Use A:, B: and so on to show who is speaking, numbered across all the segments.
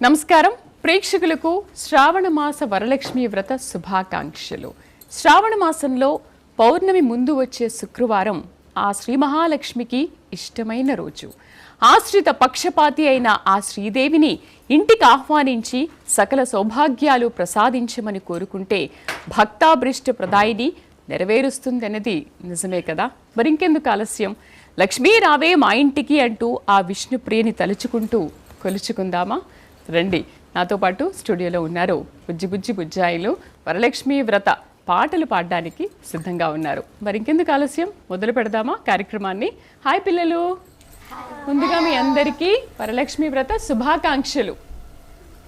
A: నమస్కారం ప్రేక్షకులకు శ్రావణ మాస వరలక్ష్మి వ్రత శుభాకాంక్షలు. శ్రావణ మాసంలో పౌర్ణమి ముందు వచ్చే శుక్రవారం ఆ శ్రీ మహాలక్ష్మికి ఇష్టమైన రోజు. ఆశ్రిత పక్షపాతి అయిన ఆ శ్రీదేవిని ఇంటికి ఆహ్వానించి సకల సౌభాగ్యాలు ప్రసాదించమని కోరుకుంటే భక్తాభృష్ట ప్రదాయిని నెరవేరుస్తుందన్నది నిజమే కదా. మరింకెందుకు ఆలస్యం, లక్ష్మీ రావే మా ఇంటికి అంటూ ఆ విష్ణుప్రియని తలుచుకుంటూ కొలుచుకుందామా? రండి, నాతో పాటు స్టూడియోలో ఉన్నారు బుజ్జి బుజ్జి బుజ్జాయిలు. వరలక్ష్మి వ్రత పాటలు పాడడానికి సిద్ధంగా ఉన్నారు. మరి ఇంకెందుకు ఆలస్యం, మొదలు పెడదామా కార్యక్రమాన్ని? హాయ్ పిల్లలు, ముందుగా మీ అందరికీ వరలక్ష్మి వ్రత శుభాకాంక్షలు.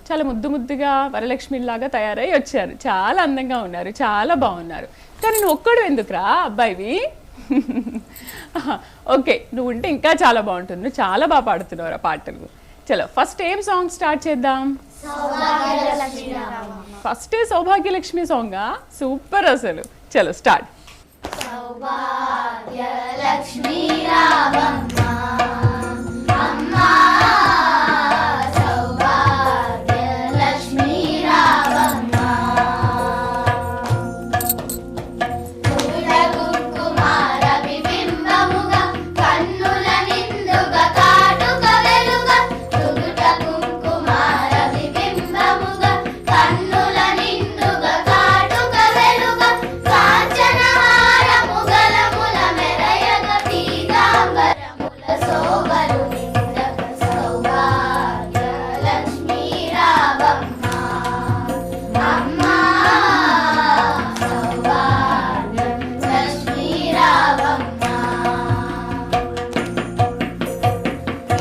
A: చాలా ముద్దు ముద్దుగా వరలక్ష్మిలాగా తయారై వచ్చారు, చాలా అందంగా ఉన్నారు, చాలా బాగున్నారు. కానీ నువ్వు ఒక్కడు ఎందుకురా అబ్బాయివి? ఓకే, నువ్వు ఉంటే ఇంకా చాలా బాగుంటుంది, నువ్వు చాలా బాగా పాడుతున్నావు పాటలు. చలో ఫస్ట్ ఏం సాంగ్ స్టార్ట్ చేద్దాం? ఫస్ట్ సౌభాగ్యలక్ష్మి సాంగా? సూపర్ అసలు. చలో స్టార్ట్.
B: సౌభాగ్యలక్ష్మి రావమ్మ అమ్మా, సౌభాగ్యలక్ష్మి రావమ్మ, కుమార బింబముగా కన్నుల నిండుగా కాటుక వెలుగా, కుమార బింబముగా కన్నుల నిండుగా కాటుక వెలుగా, కాంచనహారము గలముల మెరయగ పీతాంబరముల శోభలు నిండగ, సౌభాగ్యలక్ష్మి రావమ్మ అమ్మా, సౌభాగ్యలక్ష్మి రావమ్మ,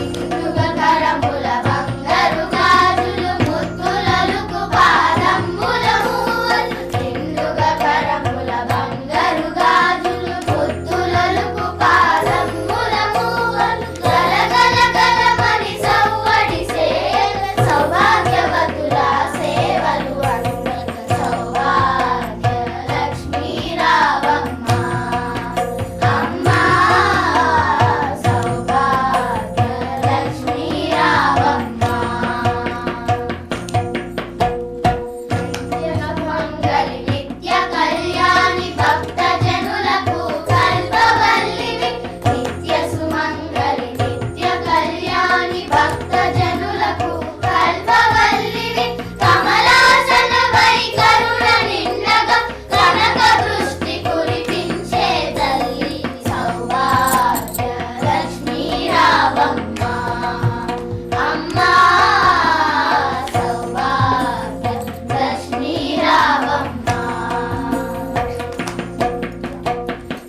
B: ఇందుగ కరముల బంగారు గాజులు ముత్తులలుకు పాదమ్ముల మూవలు, ఇందుగ కరముల బంగారు గాజులు ముత్తులలుకు పాదమ్ముల మూవలు, గలగల గలమని సవ్వడి సేయగ, సౌభాగ్యవతుల సేవలు అందగ, సౌభాగ్యలక్ష్మి రావమ్మ అమ్మా, సౌభాగ్యలక్ష్మి రావమ్మ, మంగళి నిత్య కళ్యాణి భక్త జనులకు కల్పవల్లివి, నిత్య సుమంగళి నిత్య కళ్యాణి భక్త జనులకు కల్పవల్లివి, కమలాసన వై కరుణ నిండగా కనక వృష్టి కురిపించే తల్లి, సౌభాగ్యలక్ష్మి రావమ్మ అమ్మా, సౌభాగ్యలక్ష్మి రావమ్మ,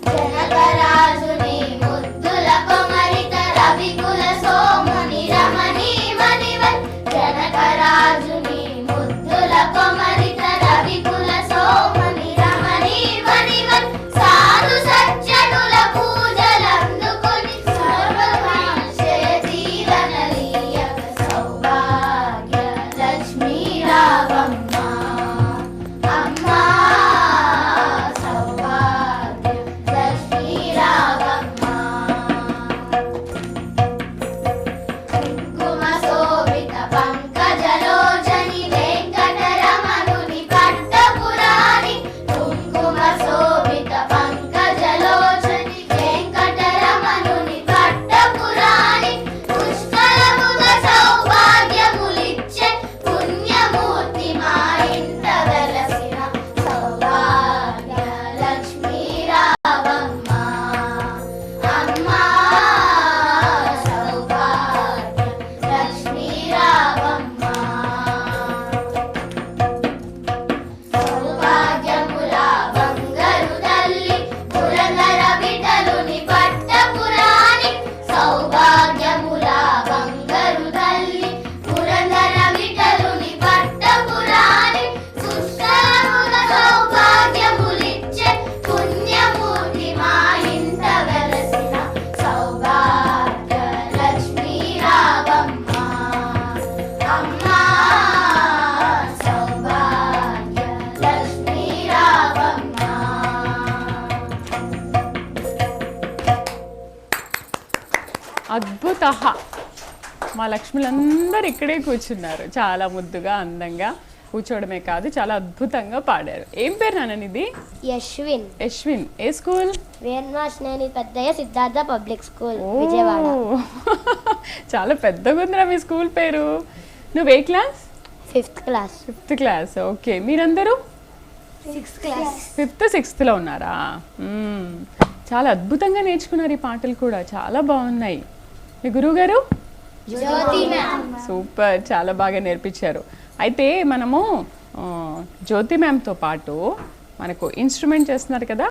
B: జనకరాజుని ముద్దుల కొమరిత రవికుల సోముని రమణీ మణివన్, జనకరాజుని ముద్దుల కొమరిత రవికుల సోముని రమణీ మణివన్, సాధు సజ్జనుల పూజలందుకొని సర్వకాంక్షే తీరనలీయక, సౌభాగ్యలక్ష్మి రావమ్మ అమ్మా, సౌభాగ్యలక్ష్మి రావమ్మ, కుంకుమ శోభిత పంకజలోచని వెంకటరమణుని పట్టపురాణి, కుంకుమ శోభిత పంకజలోచని వెంకటరమణుని పట్టపురాణి, పుష్కలముగా సౌభాగ్యములిచ్చే పుణ్యమూర్తి మా ఇంట వెలసిన, సౌభాగ్యలక్ష్మి రావమ్మ అమ్మా, సౌభాగ్యలక్ష్మి రావమ్మ, సౌభాగ్యముల బంగారు తల్లి పురందర విఠలుని పట్టపురాణి, సౌభాగ్యముల బంగారు తల్లి పురందర విఠలుని పట్టపురాణి, పుష్కలముగా సౌభాగ్యములిచ్చే పుణ్యమూర్తి మా ఇంట వెలసిన, సౌభాగ్యలక్ష్మి రావమ్మ అమ్మా, సౌభాగ్యలక్ష్మి రావమ్మ.
A: అద్భుత. మా లక్ష్ములందరూ ఇక్కడే కూర్చున్నారు. చాలా ముద్దుగా అందంగా కూర్చోవడమే కాదు చాలా అద్భుతంగా పాడారు. ఏం పేరు నాన్న ఇది?
C: యశ్విన్.
A: యశ్విన్. ఏ school?
C: Venumachineni Peddayya Siddhartha public school, Vijayawada.
A: ఓ, చాలా పెద్దగా ఉందిరా మీ స్కూల్ పేరు. నువ్వు ఏ class?
C: 5th class.
A: 5th class. Okay, మీరందరూ
C: 6th క్లాస్.
A: 5th 6thలో ఉన్నారా? చాలా అద్భుతంగా నేర్చుకున్నారు ఈ పాటలు కూడా, చాలా బాగున్నాయి. మీ గురువు గారు?
B: జ్యోతి మ్యామ్.
A: సూపర్, చాలా బాగా నేర్పించారు. అయితే మనము జ్యోతి మ్యామ్తో పాటు మనకు ఇన్స్ట్రుమెంట్ చేస్తున్నారు కదా,